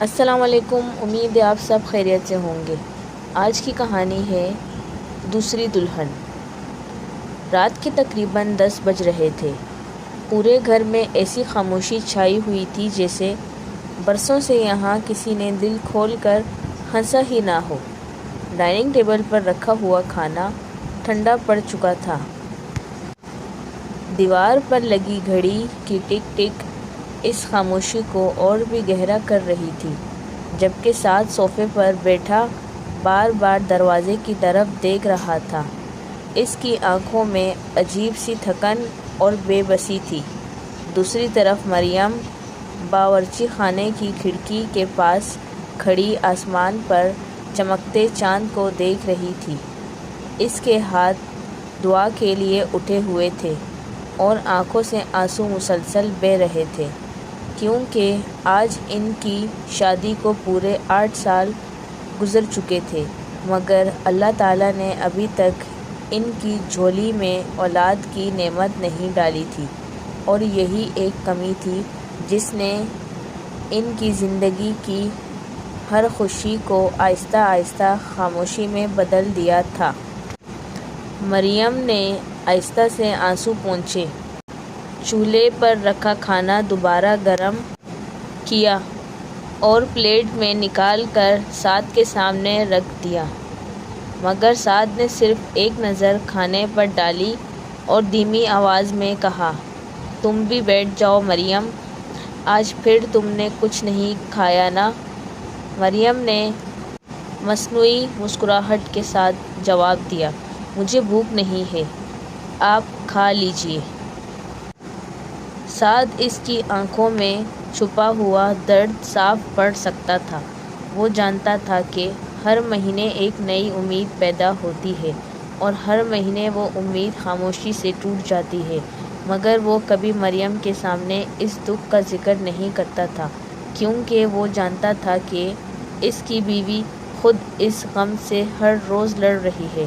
السلام علیکم، امید ہے آپ سب خیریت سے ہوں گے۔ آج کی کہانی ہے دوسری دلہن۔ رات کے تقریباً 10 بج رہے تھے۔ پورے گھر میں ایسی خاموشی چھائی ہوئی تھی جیسے برسوں سے یہاں کسی نے دل کھول کر ہنسا ہی نہ ہو۔ ڈائننگ ٹیبل پر رکھا ہوا کھانا ٹھنڈا پڑ چکا تھا۔ دیوار پر لگی گھڑی کی ٹک ٹک اس خاموشی کو اور بھی گہرا کر رہی تھی، جبکہ سعد صوفے پر بیٹھا بار بار دروازے کی طرف دیکھ رہا تھا۔ اس کی آنکھوں میں عجیب سی تھکن اور بے بسی تھی۔ دوسری طرف مریم باورچی خانے کی کھڑکی کے پاس کھڑی آسمان پر چمکتے چاند کو دیکھ رہی تھی۔ اس کے ہاتھ دعا کے لیے اٹھے ہوئے تھے اور آنکھوں سے آنسو مسلسل بہہ رہے تھے، کیونکہ آج ان کی شادی کو پورے 8 سال گزر چکے تھے، مگر اللہ تعالیٰ نے ابھی تک ان کی جھولی میں اولاد کی نعمت نہیں ڈالی تھی، اور یہی ایک کمی تھی جس نے ان کی زندگی کی ہر خوشی کو آہستہ آہستہ خاموشی میں بدل دیا تھا۔ مریم نے آہستہ سے آنسو پونچھے، چولہے پر رکھا کھانا دوبارہ گرم کیا اور پلیٹ میں نکال کر سعد کے سامنے رکھ دیا، مگر سعد نے صرف ایک نظر کھانے پر ڈالی اور دھیمی آواز میں کہا، تم بھی بیٹھ جاؤ مریم، آج پھر تم نے کچھ نہیں کھایا نا؟ مریم نے مصنوعی مسکراہٹ کے ساتھ جواب دیا، مجھے بھوک نہیں ہے، آپ کھا لیجیے۔ سعد اس کی آنکھوں میں چھپا ہوا درد صاف پڑھ سکتا تھا۔ وہ جانتا تھا کہ ہر مہینے ایک نئی امید پیدا ہوتی ہے اور ہر مہینے وہ امید خاموشی سے ٹوٹ جاتی ہے، مگر وہ کبھی مریم کے سامنے اس دکھ کا ذکر نہیں کرتا تھا، کیونکہ وہ جانتا تھا کہ اس کی بیوی خود اس غم سے ہر روز لڑ رہی ہے۔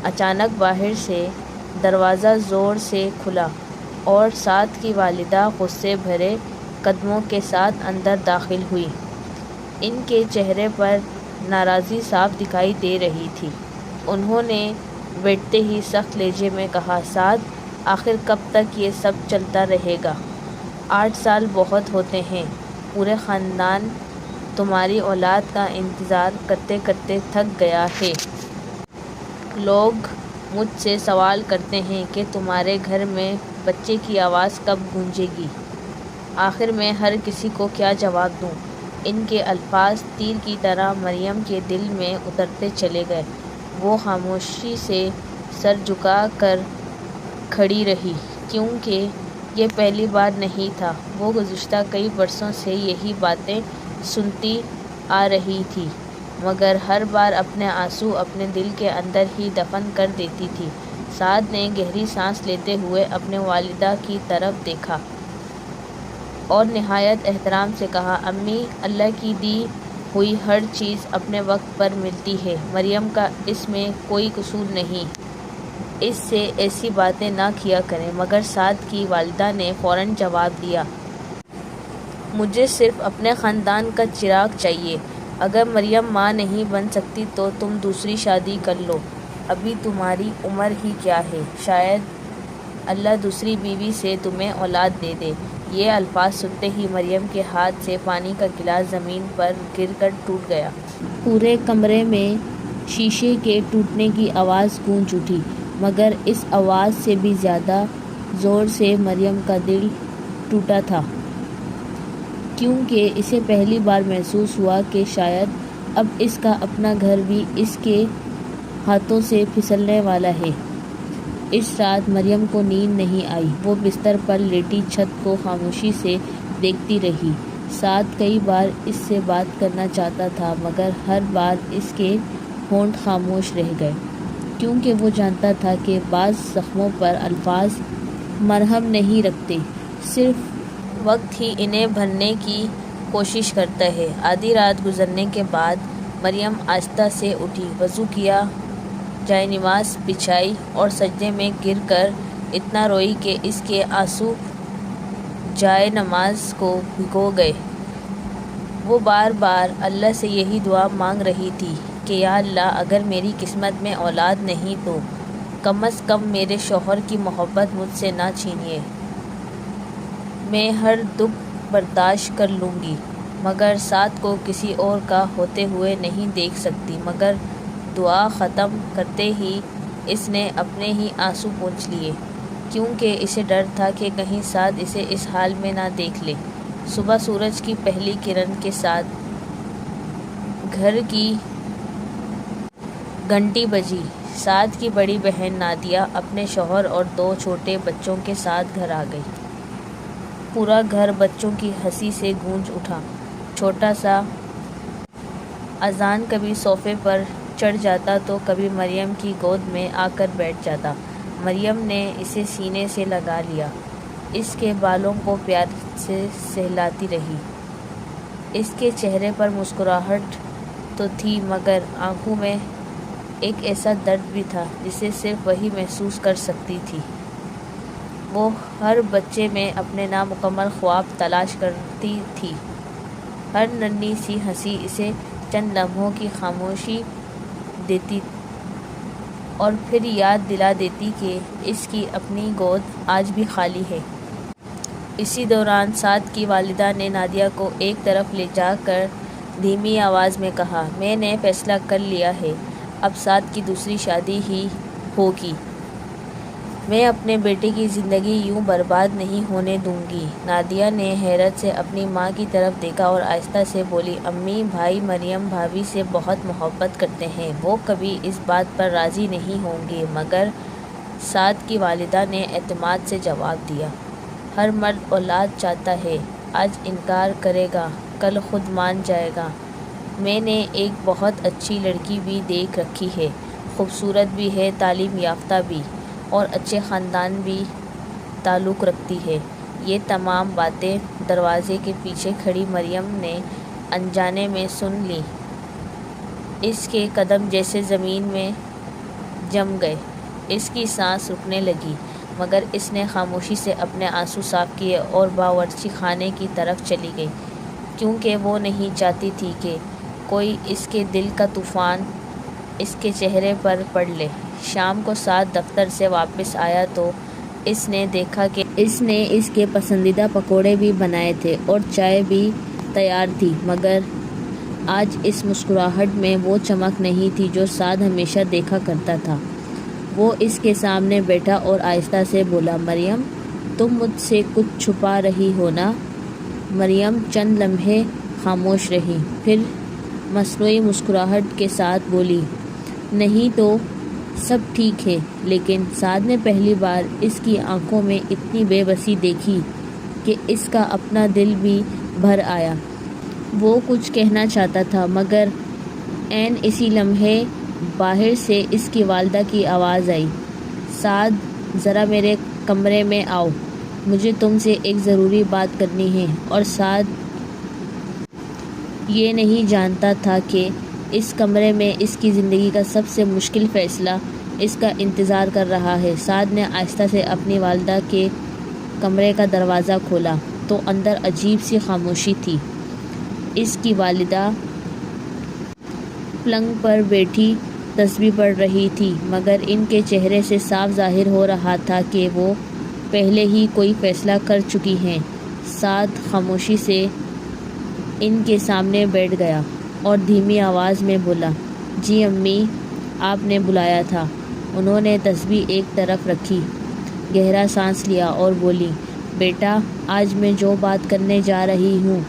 اچانک باہر سے دروازہ زور سے کھلا اور سعد کی والدہ غصے بھرے قدموں کے ساتھ اندر داخل ہوئی۔ ان کے چہرے پر ناراضی صاف دکھائی دے رہی تھی۔ انہوں نے بیٹھتے ہی سخت لہجے میں کہا، سعد، آخر کب تک یہ سب چلتا رہے گا؟ 8 سال بہت ہوتے ہیں، پورے خاندان تمہاری اولاد کا انتظار کرتے کرتے تھک گیا ہے۔ لوگ مجھ سے سوال کرتے ہیں کہ تمہارے گھر میں بچے کی آواز کب گونجے گی؟ آخر میں ہر کسی کو کیا جواب دوں؟ ان کے الفاظ تیر کی طرح مریم کے دل میں اترتے چلے گئے۔ وہ خاموشی سے سر جھکا کر کھڑی رہی، کیونکہ یہ پہلی بار نہیں تھا۔ وہ گزشتہ کئی برسوں سے یہی باتیں سنتی آ رہی تھی، مگر ہر بار اپنے آنسو اپنے دل کے اندر ہی دفن کر دیتی تھی۔ سعد نے گہری سانس لیتے ہوئے اپنے والدہ کی طرف دیکھا اور نہایت احترام سے کہا، امی، اللہ کی دی ہوئی ہر چیز اپنے وقت پر ملتی ہے، مریم کا اس میں کوئی قصور نہیں، اس سے ایسی باتیں نہ کیا کریں۔ مگر سعد کی والدہ نے فوراً جواب دیا، مجھے صرف اپنے خاندان کا چراغ چاہیے، اگر مریم ماں نہیں بن سکتی تو تم دوسری شادی کر لو، ابھی تمہاری عمر ہی کیا ہے، شاید اللہ دوسری بیوی سے تمہیں اولاد دے دے۔ یہ الفاظ سنتے ہی مریم کے ہاتھ سے پانی کا گلاس زمین پر گر کر ٹوٹ گیا۔ پورے کمرے میں شیشے کے ٹوٹنے کی آواز گونج اٹھی، مگر اس آواز سے بھی زیادہ زور سے مریم کا دل ٹوٹا تھا، کیونکہ اسے پہلی بار محسوس ہوا کہ شاید اب اس کا اپنا گھر بھی اس کے ہاتھوں سے پھسلنے والا ہے۔ اس رات مریم کو نیند نہیں آئی۔ وہ بستر پر لیٹی چھت کو خاموشی سے دیکھتی رہی۔ سعد کئی بار اس سے بات کرنا چاہتا تھا، مگر ہر بار اس کے ہونٹ خاموش رہ گئے، کیونکہ وہ جانتا تھا کہ بعض زخموں پر الفاظ مرہم نہیں رکھتے، صرف وقت ہی انہیں بھرنے کی کوشش کرتا ہے۔ آدھی رات گزرنے کے بعد مریم آہستہ سے اٹھی، وضو کیا، جائے نماز بچھائی اور سجدے میں گر کر اتنا روئی کہ اس کے آنسو جائے نماز کو بھگو گئے۔ وہ بار بار اللہ سے یہی دعا مانگ رہی تھی کہ یا اللہ، اگر میری قسمت میں اولاد نہیں تو کم از کم میرے شوہر کی محبت مجھ سے نہ چھینیے۔ میں ہر دکھ برداشت کر لوں گی، مگر سعد کو کسی اور کا ہوتے ہوئے نہیں دیکھ سکتی۔ مگر دعا ختم کرتے ہی اس نے اپنے ہی آنسو پونچھ لیے، کیونکہ اسے ڈر تھا کہ کہیں سعد اسے اس حال میں نہ دیکھ لے۔ صبح سورج کی پہلی کرن کے ساتھ گھر کی گھنٹی بجی۔ سعد کی بڑی بہن نادیہ اپنے شوہر اور 2 چھوٹے بچوں کے ساتھ گھر آ گئی۔ پورا گھر بچوں کی ہنسی سے گونج اٹھا۔ چھوٹا سا اذان کبھی صوفے پر چڑھ جاتا تو کبھی مریم کی گود میں آ کر بیٹھ جاتا۔ مریم نے اسے سینے سے لگا لیا، اس کے بالوں کو پیار سے سہلاتی رہی۔ اس کے چہرے پر مسکراہٹ تو تھی، مگر آنکھوں میں ایک ایسا درد بھی تھا جسے صرف وہی محسوس کر سکتی تھی۔ وہ ہر بچے میں اپنے نامکمل خواب تلاش کرتی تھی۔ ہر ننھی سی ہنسی اسے چند لمحوں کی خاموشی دیتی اور پھر یاد دلا دیتی کہ اس کی اپنی گود آج بھی خالی ہے۔ اسی دوران سعد کی والدہ نے نادیہ کو ایک طرف لے جا کر دھیمی آواز میں کہا، میں نے فیصلہ کر لیا ہے، اب سعد کی دوسری شادی ہی ہوگی۔ میں اپنے بیٹے کی زندگی یوں برباد نہیں ہونے دوں گی۔ نادیہ نے حیرت سے اپنی ماں کی طرف دیکھا اور آہستہ سے بولی، امی، بھائی مریم بھابھی سے بہت محبت کرتے ہیں، وہ کبھی اس بات پر راضی نہیں ہوں گے۔ مگر سعد کی والدہ نے اعتماد سے جواب دیا، ہر مرد اولاد چاہتا ہے، آج انکار کرے گا، کل خود مان جائے گا۔ میں نے ایک بہت اچھی لڑکی بھی دیکھ رکھی ہے، خوبصورت بھی ہے، تعلیم یافتہ بھی، اور اچھے خاندان بھی تعلق رکھتی ہے۔ یہ تمام باتیں دروازے کے پیچھے کھڑی مریم نے انجانے میں سن لیں۔ اس کے قدم جیسے زمین میں جم گئے، اس کی سانس رکنے لگی، مگر اس نے خاموشی سے اپنے آنسو صاف کیے اور باورچی خانے کی طرف چلی گئی، کیونکہ وہ نہیں چاہتی تھی کہ کوئی اس کے دل کا طوفان اس کے چہرے پر پڑھ لے۔ شام کو سعد دفتر سے واپس آیا تو اس نے دیکھا کہ اس نے اس کے پسندیدہ پکوڑے بھی بنائے تھے اور چائے بھی تیار تھی، مگر آج اس مسکراہٹ میں وہ چمک نہیں تھی جو سعد ہمیشہ دیکھا کرتا تھا۔ وہ اس کے سامنے بیٹھا اور آہستہ سے بولا، مریم، تم مجھ سے کچھ چھپا رہی ہو نا؟ مریم چند لمحے خاموش رہی، پھر مصنوعی مسکراہٹ کے ساتھ بولی، نہیں تو سب ٹھیک ہے۔ لیکن سعد نے پہلی بار اس کی آنکھوں میں اتنی بے بسی دیکھی کہ اس کا اپنا دل بھی بھر آیا۔ وہ کچھ کہنا چاہتا تھا، مگر عین اسی لمحے باہر سے اس کی والدہ کی آواز آئی، سعد، ذرا میرے کمرے میں آؤ، مجھے تم سے ایک ضروری بات کرنی ہے۔ اور سعد یہ نہیں جانتا تھا کہ اس کمرے میں اس کی زندگی کا سب سے مشکل فیصلہ اس کا انتظار کر رہا ہے۔ سعد نے آہستہ سے اپنی والدہ کے کمرے کا دروازہ کھولا تو اندر عجیب سی خاموشی تھی۔ اس کی والدہ پلنگ پر بیٹھی تسبیح پڑھ رہی تھی، مگر ان کے چہرے سے صاف ظاہر ہو رہا تھا کہ وہ پہلے ہی کوئی فیصلہ کر چکی ہیں۔ سعد خاموشی سے ان کے سامنے بیٹھ گیا اور دھیمی آواز میں بولا، جی امی، آپ نے بلایا تھا۔ انہوں نے تسبیح ایک طرف رکھی، گہرا سانس لیا اور بولی، بیٹا، آج میں جو بات کرنے جا رہی ہوں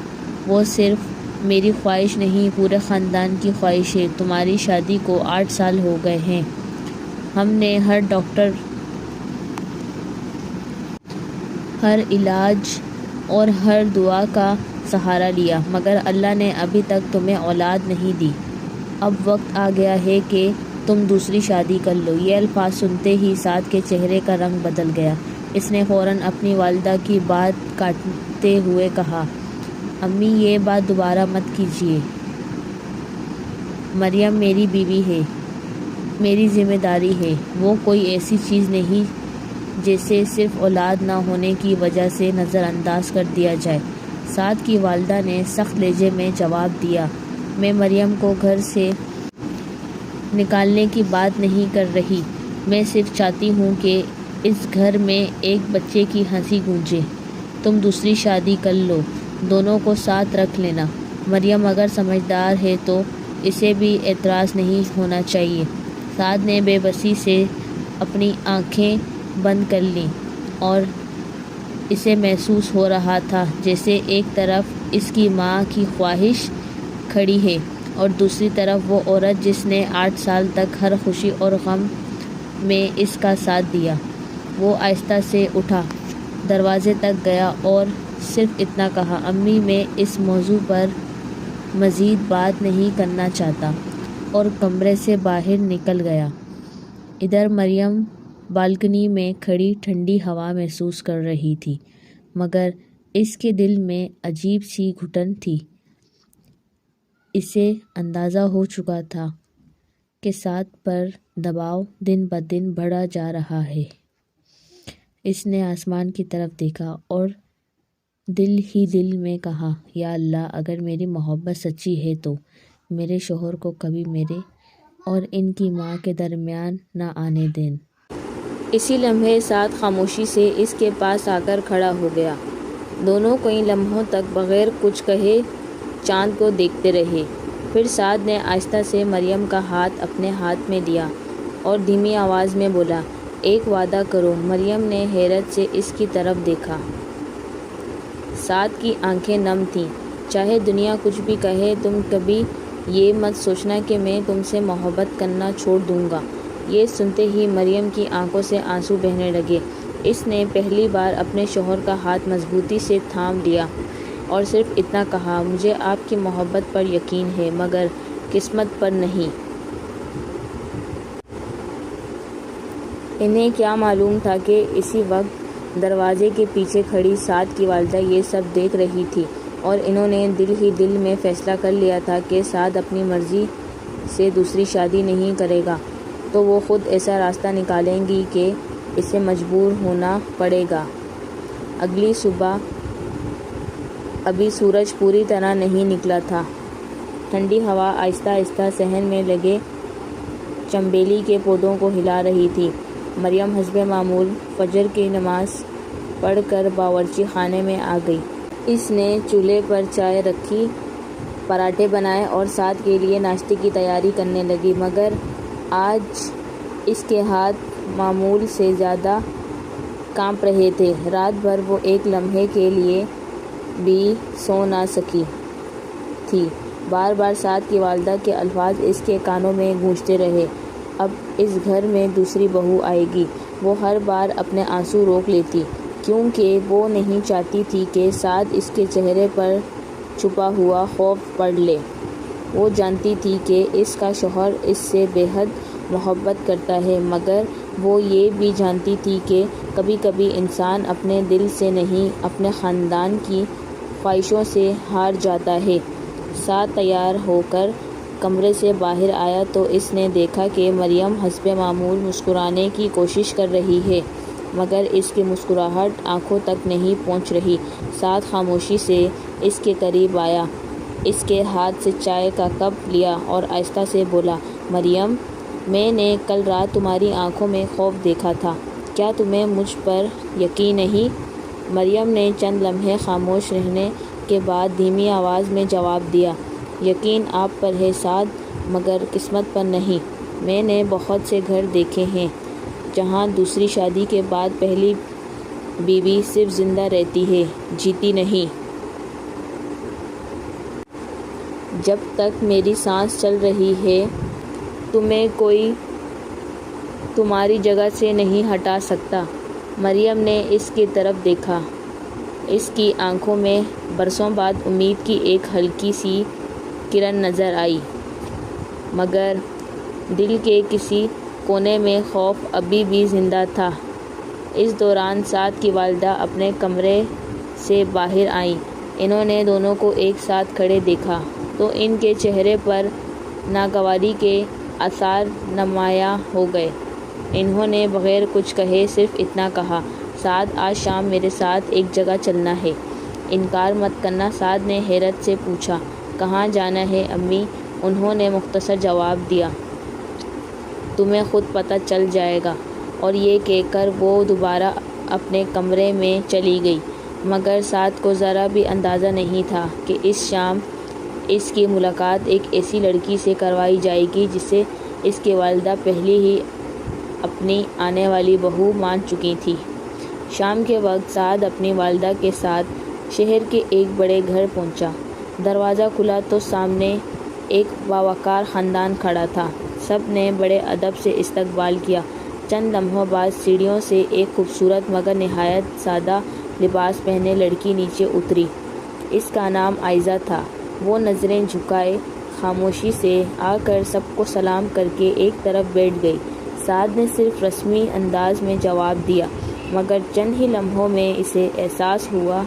وہ صرف میری خواہش نہیں، پورے خاندان کی خواہش ہے۔ تمہاری شادی کو 8 سال ہو گئے ہیں، ہم نے ہر ڈاکٹر، ہر علاج اور ہر دعا کا سہارا لیا، مگر اللہ نے ابھی تک تمہیں اولاد نہیں دی۔ اب وقت آ گیا ہے کہ تم دوسری شادی کر لو۔ یہ الفاظ سنتے ہی سعد کے چہرے کا رنگ بدل گیا۔ اس نے فوراً اپنی والدہ کی بات کاٹتے ہوئے کہا، امی، یہ بات دوبارہ مت کیجیے۔ مریم میری بیوی ہے، میری ذمہ داری ہے، وہ کوئی ایسی چیز نہیں جسے صرف اولاد نہ ہونے کی وجہ سے نظر انداز کر دیا جائے۔ سعد کی والدہ نے سخت لہجے میں جواب دیا، میں مریم کو گھر سے نکالنے کی بات نہیں کر رہی، میں صرف چاہتی ہوں کہ اس گھر میں ایک بچے کی ہنسی گونجے۔ تم دوسری شادی کر لو، دونوں کو ساتھ رکھ لینا۔ مریم اگر سمجھدار ہے تو اسے بھی اعتراض نہیں ہونا چاہیے۔ سعد نے بے بسی سے اپنی آنکھیں بند کر لیں اور اسے محسوس ہو رہا تھا جیسے ایک طرف اس کی ماں کی خواہش کھڑی ہے اور دوسری طرف وہ عورت جس نے 8 سال تک ہر خوشی اور غم میں اس کا ساتھ دیا۔ وہ آہستہ سے اٹھا، دروازے تک گیا اور صرف اتنا کہا، امی میں اس موضوع پر مزید بات نہیں کرنا چاہتا، اور کمرے سے باہر نکل گیا۔ ادھر مریم بالکنی میں کھڑی ٹھنڈی ہوا محسوس کر رہی تھی، مگر اس کے دل میں عجیب سی گھٹن تھی۔ اسے اندازہ ہو چکا تھا کہ سعد پر دباؤ دن بدن بڑھا جا رہا ہے۔ اس نے آسمان کی طرف دیکھا اور دل ہی دل میں کہا، یا اللہ، اگر میری محبت سچی ہے تو میرے شوہر کو کبھی میرے اور ان کی ماں کے درمیان نہ آنے دیں۔ اسی لمحے سعد خاموشی سے اس کے پاس آ کر کھڑا ہو گیا۔ دونوں کئی لمحوں تک بغیر کچھ کہے چاند کو دیکھتے رہے۔ پھر سعد نے آہستہ سے مریم کا ہاتھ اپنے ہاتھ میں لیا اور دھیمی آواز میں بولا، ایک وعدہ کرو۔ مریم نے حیرت سے اس کی طرف دیکھا۔ سعد کی آنکھیں نم تھیں۔ چاہے دنیا کچھ بھی کہے، تم کبھی یہ مت سوچنا کہ میں تم سے محبت کرنا چھوڑ دوں گا۔ یہ سنتے ہی مریم کی آنکھوں سے آنسو بہنے لگے۔ اس نے پہلی بار اپنے شوہر کا ہاتھ مضبوطی سے تھام لیا اور صرف اتنا کہا، مجھے آپ کی محبت پر یقین ہے مگر قسمت پر نہیں۔ انہیں کیا معلوم تھا کہ اسی وقت دروازے کے پیچھے کھڑی سعد کی والدہ یہ سب دیکھ رہی تھی، اور انہوں نے دل ہی دل میں فیصلہ کر لیا تھا کہ سعد اپنی مرضی سے دوسری شادی نہیں کرے گا تو وہ خود ایسا راستہ نکالیں گی کہ اسے مجبور ہونا پڑے گا۔ اگلی صبح ابھی سورج پوری طرح نہیں نکلا تھا۔ ٹھنڈی ہوا آہستہ آہستہ صحن میں لگے چنبیلی کے پودوں کو ہلا رہی تھی۔ مریم حسب معمول فجر کی نماز پڑھ کر باورچی خانے میں آ گئی۔ اس نے چولہے پر چائے رکھی، پراٹھے بنائے اور سعد کے لیے ناشتے کی تیاری کرنے لگی، مگر آج اس کے ہاتھ معمول سے زیادہ کانپ رہے تھے۔ رات بھر وہ ایک لمحے کے لیے بھی سو نہ سکی تھی۔ بار بار سعد کی والدہ کے الفاظ اس کے کانوں میں گونجتے رہے، اب اس گھر میں دوسری بہو آئے گی۔ وہ ہر بار اپنے آنسو روک لیتی کیونکہ وہ نہیں چاہتی تھی کہ سعد اس کے چہرے پر چھپا ہوا خوف پڑھ لے۔ وہ جانتی تھی کہ اس کا شوہر اس سے بے حد محبت کرتا ہے، مگر وہ یہ بھی جانتی تھی کہ کبھی کبھی انسان اپنے دل سے نہیں، اپنے خاندان کی خواہشوں سے ہار جاتا ہے۔ سعد تیار ہو کر کمرے سے باہر آیا تو اس نے دیکھا کہ مریم حسب معمول مسکرانے کی کوشش کر رہی ہے، مگر اس کی مسکراہٹ آنکھوں تک نہیں پہنچ رہی۔ سعد خاموشی سے اس کے قریب آیا، اس کے ہاتھ سے چائے کا کپ لیا اور آہستہ سے بولا، مریم، میں نے کل رات تمہاری آنکھوں میں خوف دیکھا تھا، کیا تمہیں مجھ پر یقین نہیں؟ مریم نے چند لمحے خاموش رہنے کے بعد دھیمی آواز میں جواب دیا، یقین آپ پر ہے سعد، مگر قسمت پر نہیں۔ میں نے بہت سے گھر دیکھے ہیں جہاں دوسری شادی کے بعد پہلی بیوی صرف زندہ رہتی ہے، جیتی نہیں۔ جب تک میری سانس چل رہی ہے تمہیں کوئی تمہاری جگہ سے نہیں ہٹا سکتا۔ مریم نے اس کی طرف دیکھا۔ اس کی آنکھوں میں برسوں بعد امید کی ایک ہلکی سی کرن نظر آئی، مگر دل کے کسی کونے میں خوف ابھی بھی زندہ تھا۔ اس دوران سعد کی والدہ اپنے کمرے سے باہر آئیں۔ انہوں نے دونوں کو ایک ساتھ کھڑے دیکھا تو ان کے چہرے پر ناگواری کے آثار نمایاں ہو گئے۔ انہوں نے بغیر کچھ کہے صرف اتنا کہا، سعد، آج شام میرے ساتھ ایک جگہ چلنا ہے۔ انکار مت کرنا، سعد نے حیرت سے پوچھا۔ کہاں جانا ہے امی؟ انہوں نے مختصر جواب دیا، تمہیں خود پتہ چل جائے گا۔ اور یہ کہہ کر وہ دوبارہ اپنے کمرے میں چلی گئی، مگر سعد کو ذرا بھی اندازہ نہیں تھا کہ اس شام اس کی ملاقات ایک ایسی لڑکی سے کروائی جائے گی جسے اس کی والدہ پہلے ہی اپنی آنے والی بہو مان چکی تھی۔ شام کے وقت سعد اپنی والدہ کے ساتھ شہر کے ایک بڑے گھر پہنچا۔ دروازہ کھلا تو سامنے ایک باوقار خاندان کھڑا تھا۔ سب نے بڑے ادب سے استقبال کیا۔ چند لمحوں بعد سیڑھیوں سے ایک خوبصورت مگر نہایت سادہ لباس پہنے لڑکی نیچے اتری۔ اس کا نام عائزہ تھا۔ وہ نظریں جھکائے خاموشی سے آ کر سب کو سلام کر کے ایک طرف بیٹھ گئی۔ سعد نے صرف رسمی انداز میں جواب دیا، مگر چند ہی لمحوں میں اسے احساس ہوا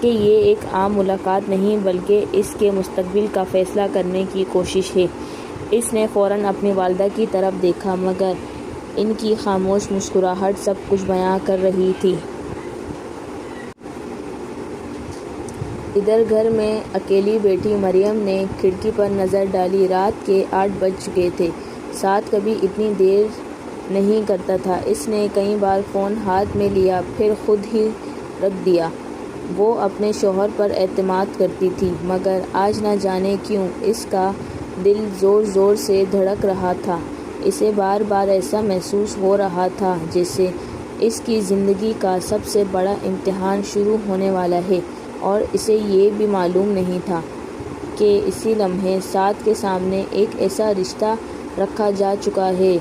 کہ یہ ایک عام ملاقات نہیں بلکہ اس کے مستقبل کا فیصلہ کرنے کی کوشش ہے۔ اس نے فوراً اپنی والدہ کی طرف دیکھا، مگر ان کی خاموش مسکراہٹ سب کچھ بیان کر رہی تھی۔ ادھر گھر میں اکیلی بیٹھی مریم نے کھڑکی پر نظر ڈالی۔ رات کے 8 بج چکے تھے۔ سعد کبھی اتنی دیر نہیں کرتا تھا۔ اس نے کئی بار فون ہاتھ میں لیا پھر خود ہی رکھ دیا۔ وہ اپنے شوہر پر اعتماد کرتی تھی، مگر آج نہ جانے کیوں اس کا دل زور زور سے دھڑک رہا تھا۔ اسے بار بار ایسا محسوس ہو رہا تھا جیسے اس کی زندگی کا سب سے بڑا امتحان شروع ہونے والا ہے، اور اسے یہ بھی معلوم نہیں تھا کہ اسی لمحے سعد کے سامنے ایک ایسا رشتہ رکھا جا چکا ہے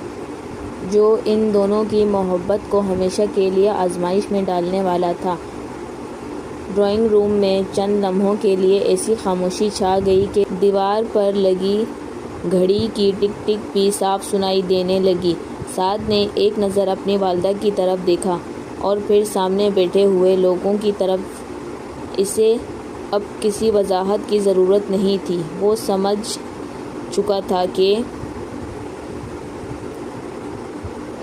جو ان دونوں کی محبت کو ہمیشہ کے لیے آزمائش میں ڈالنے والا تھا۔ ڈرائنگ روم میں چند لمحوں کے لیے ایسی خاموشی چھا گئی کہ دیوار پر لگی گھڑی کی ٹک ٹک بھی صاف سنائی دینے لگی۔ سعد نے ایک نظر اپنی والدہ کی طرف دیکھا اور پھر سامنے بیٹھے ہوئے لوگوں کی طرف۔ اسے اب کسی وضاحت کی ضرورت نہیں تھی۔ وہ سمجھ چکا تھا کہ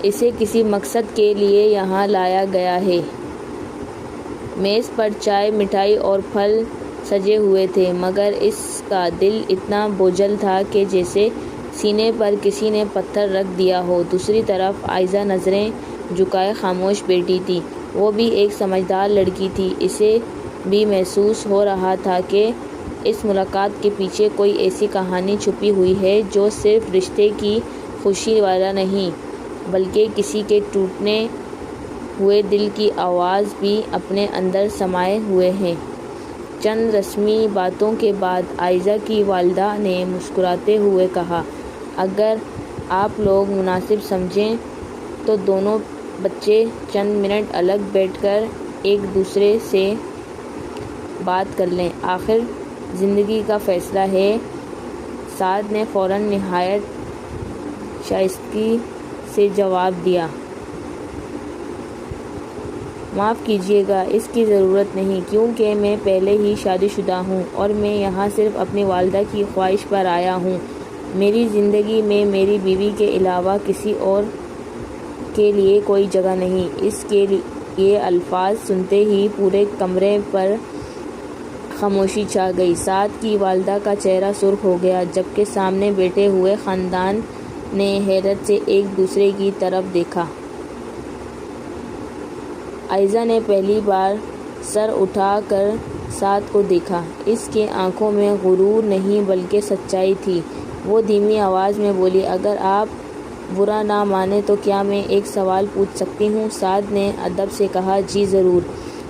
اسے کسی مقصد کے لیے یہاں لایا گیا ہے۔ میز پر چائے، مٹھائی اور پھل سجے ہوئے تھے، مگر اس کا دل اتنا بوجھل تھا کہ جیسے سینے پر کسی نے پتھر رکھ دیا ہو۔ دوسری طرف عائزہ نظریں جھکائے خاموش بیٹھی تھی۔ وہ بھی ایک سمجھدار لڑکی تھی۔ اسے بھی محسوس ہو رہا تھا کہ اس ملاقات کے پیچھے کوئی ایسی کہانی چھپی ہوئی ہے جو صرف رشتے کی خوشی والا نہیں، بلکہ کسی کے ٹوٹنے ہوئے دل کی آواز بھی اپنے اندر سمائے ہوئے ہے۔ چند رسمی باتوں کے بعد عائزہ کی والدہ نے مسکراتے ہوئے کہا، اگر آپ لوگ مناسب سمجھیں تو دونوں بچے چند منٹ الگ بیٹھ کر ایک دوسرے سے بات کر لیں، آخر زندگی کا فیصلہ ہے۔ سعد نے فوراً نہایت شائستگی سے جواب دیا، معاف کیجیے گا، اس کی ضرورت نہیں، کیونکہ میں پہلے ہی شادی شدہ ہوں اور میں یہاں صرف اپنی والدہ کی خواہش پر آیا ہوں۔ میری زندگی میں میری بیوی کے علاوہ کسی اور کے لیے کوئی جگہ نہیں۔ اس کے یہ الفاظ سنتے ہی پورے کمرے پر خاموشی چھا گئی۔ سعد کی والدہ کا چہرہ سرخ ہو گیا، جبکہ سامنے بیٹھے ہوئے خاندان نے حیرت سے ایک دوسرے کی طرف دیکھا۔ عائزہ نے پہلی بار سر اٹھا کر سعد کو دیکھا۔ اس کی آنکھوں میں غرور نہیں بلکہ سچائی تھی۔ وہ دھیمی آواز میں بولی، اگر آپ برا نہ مانیں تو کیا میں ایک سوال پوچھ سکتی ہوں؟ سعد نے ادب سے کہا، جی ضرور۔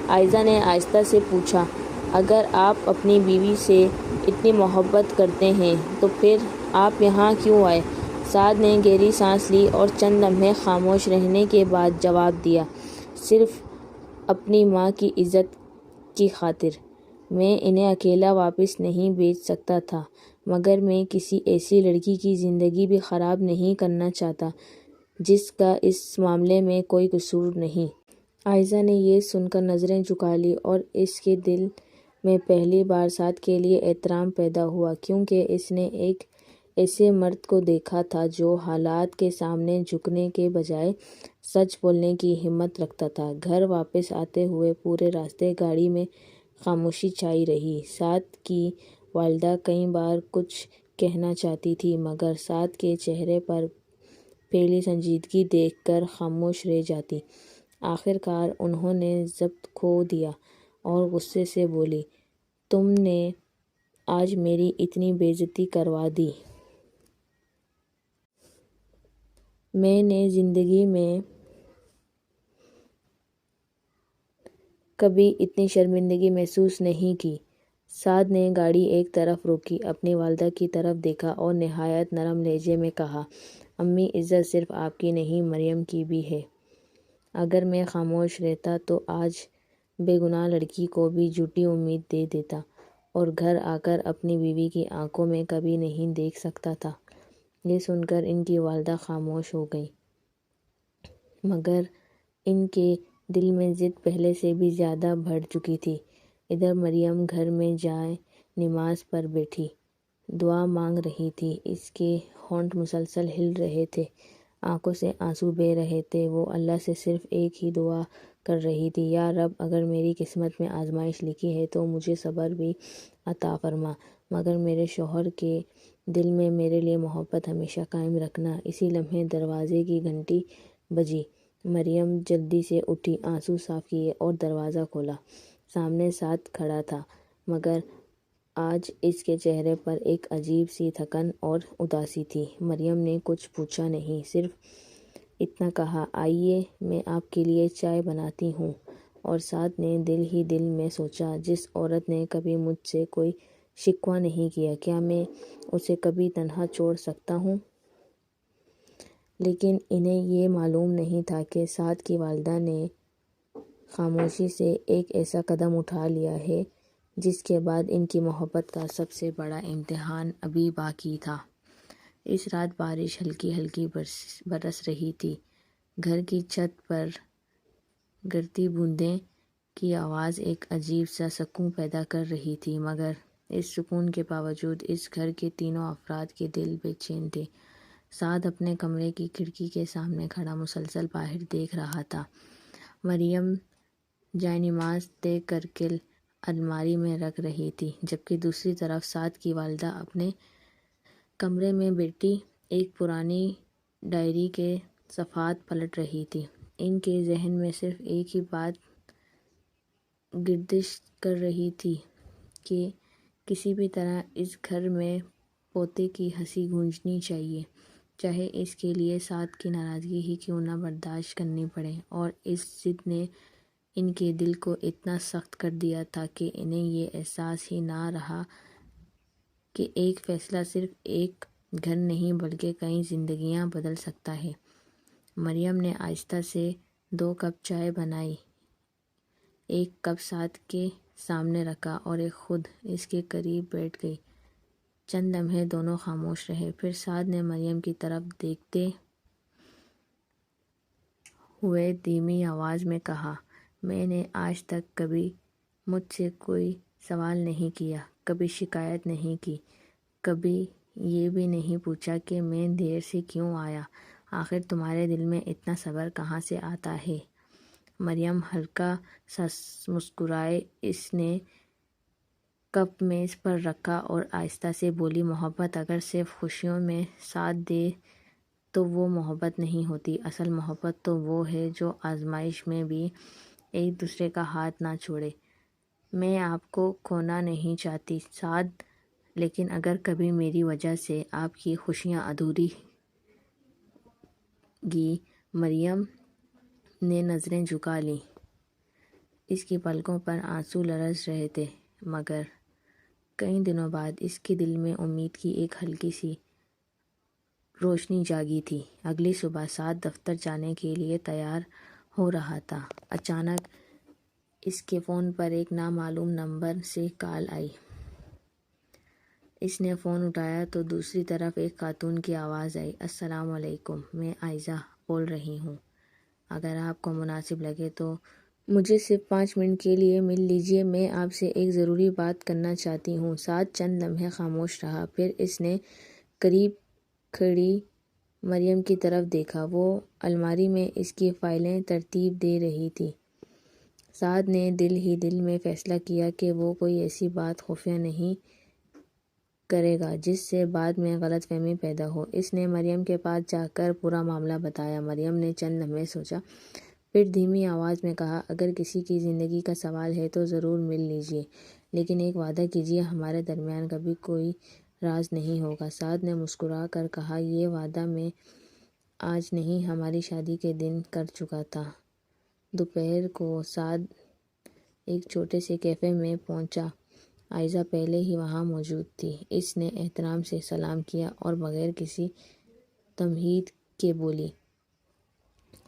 عائزہ نے آہستہ سے پوچھا، اگر آپ اپنی بیوی سے اتنی محبت کرتے ہیں تو پھر آپ یہاں کیوں آئے؟ سعد نے گہری سانس لی اور چند لمحے خاموش رہنے کے بعد جواب دیا، صرف اپنی ماں کی عزت کی خاطر۔ میں انہیں اکیلا واپس نہیں بھیج سکتا تھا، مگر میں کسی ایسی لڑکی کی زندگی بھی خراب نہیں کرنا چاہتا جس کا اس معاملے میں کوئی قصور نہیں۔ عائزہ نے یہ سن کر نظریں جھکا لیں اور اس کے دل میں پہلی بار سعد کے لیے احترام پیدا ہوا، کیونکہ اس نے ایک ایسے مرد کو دیکھا تھا جو حالات کے سامنے جھکنے کے بجائے سچ بولنے کی ہمت رکھتا تھا۔ گھر واپس آتے ہوئے پورے راستے گاڑی میں خاموشی چھائی رہی۔ سعد کی والدہ کئی بار کچھ کہنا چاہتی تھی مگر سعد کے چہرے پر پھیلی سنجیدگی دیکھ کر خاموش رہ جاتی۔ آخر کار انہوں نے ضبط کھو دیا اور غصے سے بولی، تم نے آج میری اتنی بے عزتی کروا دی۔ میں نے زندگی میں کبھی اتنی شرمندگی محسوس نہیں کی۔ سعد نے گاڑی ایک طرف روکی، اپنی والدہ کی طرف دیکھا اور نہایت نرم لہجے میں کہا، امی، عزت صرف آپ کی نہیں مریم کی بھی ہے۔ اگر میں خاموش رہتا تو آج بے گناہ لڑکی کو بھی جھوٹی امید دے دیتا اور گھر آ کر اپنی بیوی کی آنکھوں میں کبھی نہیں دیکھ سکتا تھا۔ یہ سن کر ان کی والدہ خاموش ہو گئیں، مگر ان کے دل میں ضد پہلے سے بھی زیادہ بڑھ چکی تھی۔ ادھر مریم گھر میں جائے نماز پر بیٹھی دعا مانگ رہی تھی۔ اس کے ہونٹ مسلسل ہل رہے تھے، آنکھوں سے آنسو بہہ رہے تھے۔ وہ اللہ سے صرف ایک ہی دعا کر رہی تھی، یا رب، اگر میری قسمت میں آزمائش لکھی ہے تو مجھے صبر بھی عطا فرما، مگر میرے شوہر کے دل میں میرے لیے محبت ہمیشہ قائم رکھنا۔ اسی لمحے دروازے کی گھنٹی بجی۔ مریم جلدی سے اٹھی، آنسو صاف کیے اور دروازہ کھولا۔ سامنے سعد کھڑا تھا، مگر آج اس کے چہرے پر ایک عجیب سی تھکن اور اداسی تھی۔ مریم نے کچھ پوچھا نہیں، صرف اتنا کہا، آئیے میں آپ کے لیے چائے بناتی ہوں۔ اور سعد نے دل ہی دل میں سوچا، جس عورت نے کبھی مجھ سے کوئی شکوہ نہیں کیا، کیا میں اسے کبھی تنہا چھوڑ سکتا ہوں؟ لیکن انہیں یہ معلوم نہیں تھا کہ سعد کی والدہ نے خاموشی سے ایک ایسا قدم اٹھا لیا ہے جس کے بعد ان کی محبت کا سب سے بڑا امتحان ابھی باقی تھا۔ اس رات بارش ہلکی ہلکی برس رہی تھی۔ گھر کی چھت پر گرتی بوندیں کی آواز ایک عجیب سا سکون پیدا کر رہی تھی، مگر اس سکون کے باوجود اس گھر کے تینوں افراد کے دل بے چین تھے۔ سعد اپنے کمرے کی کھڑکی کے سامنے کھڑا مسلسل باہر دیکھ رہا تھا۔ مریم جائے نماز طے کر کے الماری میں رکھ رہی تھی، جبکہ دوسری طرف سعد کی والدہ اپنے کمرے میں بیٹھی ایک پرانی ڈائری کے صفحات پلٹ رہی تھی۔ ان کے ذہن میں صرف ایک ہی بات گردش کر رہی تھی کہ کسی بھی طرح اس گھر میں پوتے کی ہنسی گونجنی چاہیے، چاہے اس کے لیے سعد کی ناراضگی ہی کیوں نہ برداشت کرنی پڑے۔ اور اس ضد نے ان کے دل کو اتنا سخت کر دیا تھا کہ انہیں یہ احساس ہی نہ رہا کہ ایک فیصلہ صرف ایک گھر نہیں بلکہ کئی زندگیاں بدل سکتا ہے۔ مریم نے آہستہ سے 2 کپ چائے بنائی، ایک کپ سعد کے سامنے رکھا اور ایک خود اس کے قریب بیٹھ گئی۔ چند لمحے دونوں خاموش رہے، پھر سعد نے مریم کی طرف دیکھتے ہوئے دھیمی آواز میں کہا، میں نے آج تک کبھی مجھ سے کوئی سوال نہیں کیا، کبھی شکایت نہیں کی، کبھی یہ بھی نہیں پوچھا کہ میں دیر سے کیوں آیا۔ آخر تمہارے دل میں اتنا صبر کہاں سے آتا ہے؟ مریم ہلکا سا مسکرائی، اس نے کپ میز پر رکھا اور آہستہ سے بولی، محبت اگر صرف خوشیوں میں ساتھ دے تو وہ محبت نہیں ہوتی، اصل محبت تو وہ ہے جو آزمائش میں بھی ایک دوسرے کا ہاتھ نہ چھوڑے۔ میں آپ کو کھونا نہیں چاہتی سعد، لیکن اگر کبھی میری وجہ سے آپ کی خوشیاں ادھوری گی۔ مریم نے نظریں جھکا لیں، اس کی پلکوں پر آنسو لرز رہے تھے، مگر کئی دنوں بعد اس کے دل میں امید کی ایک ہلکی سی روشنی جاگی تھی۔ اگلی صبح سعد دفتر جانے کے لیے تیار ہو رہا تھا، اچانک اس کے فون پر ایک نامعلوم نمبر سے کال آئی۔ اس نے فون اٹھایا تو دوسری طرف ایک خاتون کی آواز آئی، السلام علیکم، میں عائزہ بول رہی ہوں، اگر آپ کو مناسب لگے تو مجھے صرف 5 منٹ کے لیے مل لیجیے، میں آپ سے ایک ضروری بات کرنا چاہتی ہوں۔ سعد چند لمحے خاموش رہا، پھر اس نے قریب کھڑی مریم کی طرف دیکھا، وہ الماری میں اس کی فائلیں ترتیب دے رہی تھی۔ سعد نے دل ہی دل میں فیصلہ کیا کہ وہ کوئی ایسی بات خفیہ نہیں کرے گا جس سے بعد میں غلط فہمی پیدا ہو۔ اس نے مریم کے پاس جا کر پورا معاملہ بتایا۔ مریم نے چند لمحے سوچا، پھر دھیمی آواز میں کہا، اگر کسی کی زندگی کا سوال ہے تو ضرور مل لیجیے، لیکن ایک وعدہ کیجیے ہمارے درمیان کبھی کوئی راز نہیں ہوگا۔ سعد نے مسکرا کر کہا، یہ وعدہ میں آج نہیں ہماری شادی کے دن کر چکا تھا۔ دوپہر کو سعد ایک چھوٹے سے کیفے میں پہنچا۔ عائشہ پہلے ہی وہاں موجود تھی۔ اس نے احترام سے سلام کیا اور بغیر کسی تمہید کے بولی،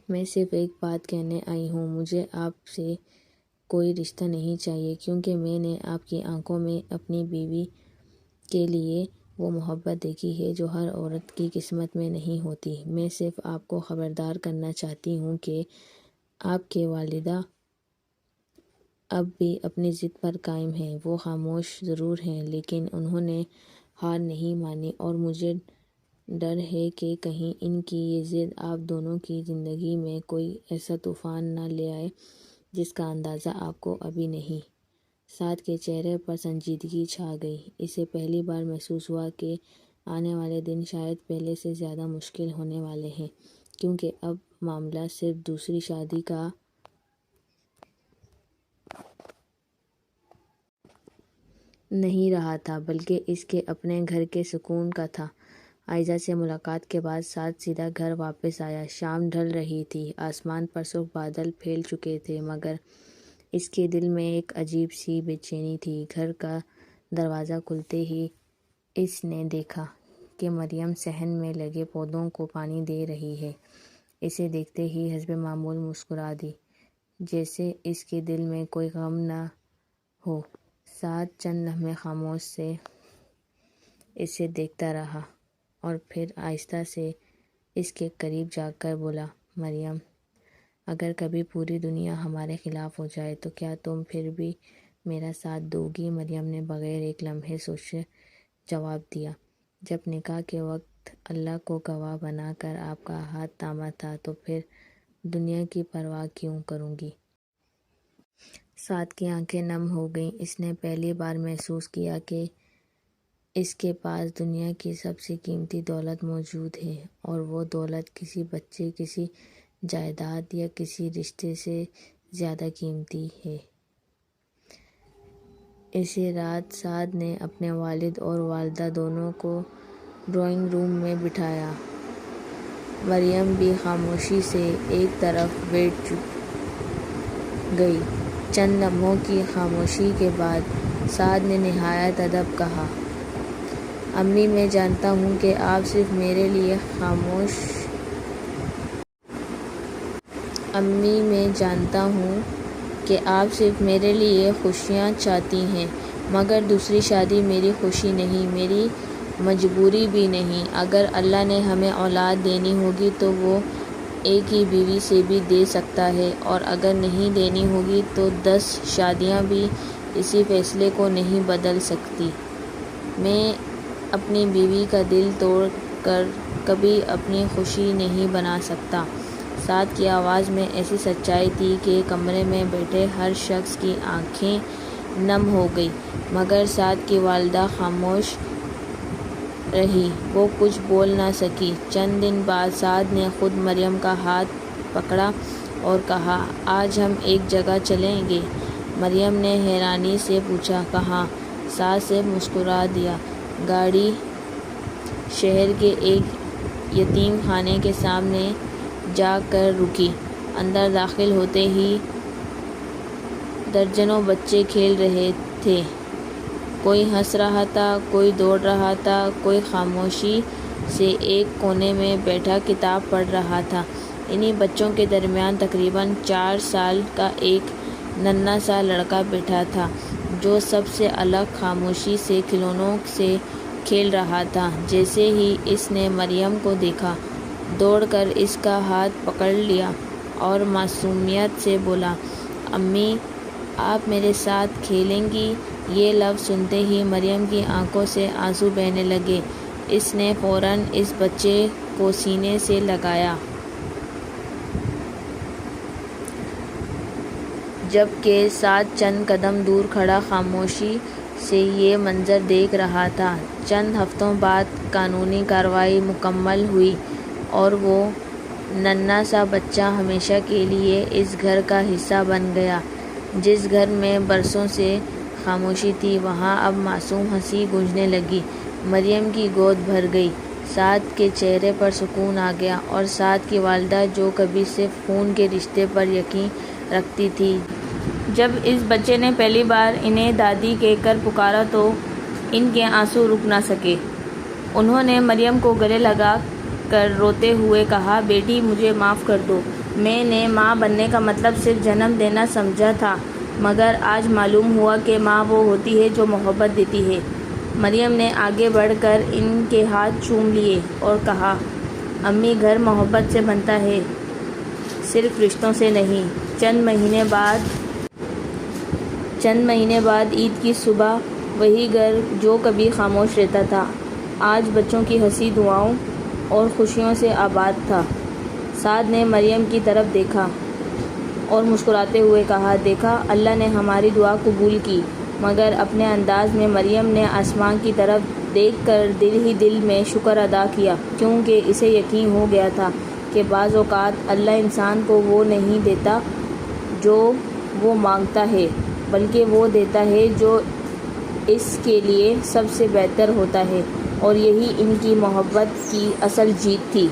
میں صرف ایک بات کہنے آئی ہوں، مجھے آپ سے کوئی رشتہ نہیں چاہیے، کیونکہ میں نے آپ کی آنکھوں میں اپنی بیوی کے لیے وہ محبت دیکھی ہے جو ہر عورت کی قسمت میں نہیں ہوتی۔ میں صرف آپ کو خبردار کرنا چاہتی ہوں کہ آپ کے والدہ اب بھی اپنی ضد پر قائم ہیں۔ وہ خاموش ضرور ہیں، لیکن انہوں نے ہار نہیں مانی، اور مجھے ڈر ہے کہ کہیں ان کی یہ ضد آپ دونوں کی زندگی میں کوئی ایسا طوفان نہ لے آئے جس کا اندازہ آپ کو ابھی نہیں۔ سعد کے چہرے پر سنجیدگی چھا گئی۔ اسے پہلی بار محسوس ہوا کہ آنے والے دن شاید پہلے سے زیادہ مشکل ہونے والے ہیں، کیونکہ اب معاملہ صرف دوسری شادی کا نہیں رہا تھا، بلکہ اس کے اپنے گھر کے سکون کا تھا۔ عائشہ سے ملاقات کے بعد سعد سیدھا گھر واپس آیا۔ شام ڈھل رہی تھی، آسمان پر سرخ بادل پھیل چکے تھے، مگر اس کے دل میں ایک عجیب سی بے چینی تھی۔ گھر کا دروازہ کھلتے ہی اس نے دیکھا کہ مریم صحن میں لگے پودوں کو پانی دے رہی ہے۔ اسے دیکھتے ہی حسب معمول مسکرا دی، جیسے اس کے دل میں کوئی غم نہ ہو۔ سعد چند لمحے خاموش سے اسے دیکھتا رہا اور پھر آہستہ سے اس کے قریب جا کر بولا، مریم، اگر کبھی پوری دنیا ہمارے خلاف ہو جائے تو کیا تم پھر بھی میرا ساتھ دو گی؟ مریم نے بغیر ایک لمحے سوچے جواب دیا، جب نکاح کے وقت اللہ کو گواہ بنا کر آپ کا ہاتھ تھاما تھا تو پھر دنیا کی پرواہ کیوں کروں گی؟ سعد کی آنکھیں نم ہو گئیں۔ اس نے پہلی بار محسوس کیا کہ اس کے پاس دنیا کی سب سے قیمتی دولت موجود ہے، اور وہ دولت کسی بچے، کسی جائیداد یا کسی رشتے سے زیادہ قیمتی ہے۔ اسی رات سعد نے اپنے والد اور والدہ دونوں کو ڈرائنگ روم میں بٹھایا۔ مریم بھی خاموشی سے ایک طرف بیٹھ گئی۔ چند لمحوں کی خاموشی کے بعد سعد نے نہایت ادب کہا، امی، میں جانتا ہوں کہ آپ صرف میرے لیے خوشیاں چاہتی ہیں، مگر دوسری شادی میری خوشی نہیں، میری مجبوری بھی نہیں۔ اگر اللہ نے ہمیں اولاد دینی ہوگی تو وہ ایک ہی بیوی سے بھی دے سکتا ہے، اور اگر نہیں دینی ہوگی تو 10 شادیاں بھی اسی فیصلے کو نہیں بدل سکتی۔ میں اپنی بیوی کا دل توڑ کر کبھی اپنی خوشی نہیں بنا سکتا۔ سعد کی آواز میں ایسی سچائی تھی کہ کمرے میں بیٹھے ہر شخص کی آنکھیں نم ہو گئیں، مگر سعد کی والدہ خاموش رہی، وہ کچھ بول نہ سکی۔ چند دن بعد سعد نے خود مریم کا ہاتھ پکڑا اور کہا، آج ہم ایک جگہ چلیں گے۔ مریم نے حیرانی سے پوچھا، کہاں؟ سعد صرف مسکرا دیا۔ گاڑی شہر کے ایک یتیم خانے کے سامنے جا کر رکی۔ اندر داخل ہوتے ہی درجنوں بچے کھیل رہے تھے، کوئی ہنس رہا تھا، کوئی دوڑ رہا تھا، کوئی خاموشی سے ایک کونے میں بیٹھا کتاب پڑھ رہا تھا۔ انہی بچوں کے درمیان تقریباً 4 سال کا ایک ننھا سا لڑکا بیٹھا تھا، جو سب سے الگ خاموشی سے کھلونوں سے کھیل رہا تھا۔ جیسے ہی اس نے مریم کو دیکھا، دوڑ کر اس کا ہاتھ پکڑ لیا اور معصومیت سے بولا، امی، آپ میرے ساتھ کھیلیں گی؟ یہ لفظ سنتے ہی مریم کی آنکھوں سے آنسو بہنے لگے۔ اس نے فوراً اس بچے کو سینے سے لگایا، جبکہ ساتھ چند قدم دور کھڑا خاموشی سے یہ منظر دیکھ رہا تھا۔ چند ہفتوں بعد قانونی کارروائی مکمل ہوئی اور وہ ننھا سا بچہ ہمیشہ کے لیے اس گھر کا حصہ بن گیا۔ جس گھر میں برسوں سے خاموشی تھی، وہاں اب معصوم ہنسی گونجنے لگی۔ مریم کی گود بھر گئی، سعد کے چہرے پر سکون آ گیا، اور سعد کی والدہ جو کبھی صرف خون کے رشتے پر یقین رکھتی تھی، جب اس بچے نے پہلی بار انہیں دادی کہہ کر پکارا تو ان کے آنسو رک نہ سکے۔ انہوں نے مریم کو گلے لگا کر روتے ہوئے کہا، بیٹی مجھے معاف کر دو، میں نے ماں بننے کا مطلب صرف جنم دینا سمجھا تھا، مگر آج معلوم ہوا کہ ماں وہ ہوتی ہے جو محبت دیتی ہے۔ مریم نے آگے بڑھ کر ان کے ہاتھ چوم لیے اور کہا، امی گھر محبت سے بنتا ہے، صرف رشتوں سے نہیں۔ چند مہینے بعد عید کی صبح وہی گھر جو کبھی خاموش رہتا تھا، آج بچوں کی ہنسی، دعاؤں اور خوشیوں سے آباد تھا۔ سعد نے مریم کی طرف دیکھا اور مسکراتے ہوئے کہا، دیکھا اللہ نے ہماری دعا قبول کی۔ مگر اپنے انداز میں مریم نے آسمان کی طرف دیکھ کر دل ہی دل میں شکر ادا کیا، کیونکہ اسے یقین ہو گیا تھا کہ بعض اوقات اللہ انسان کو وہ نہیں دیتا جو وہ مانگتا ہے، بلکہ وہ دیتا ہے جو اس کے لیے سب سے بہتر ہوتا ہے، اور یہی ان کی محبت کی اصل جیت تھی۔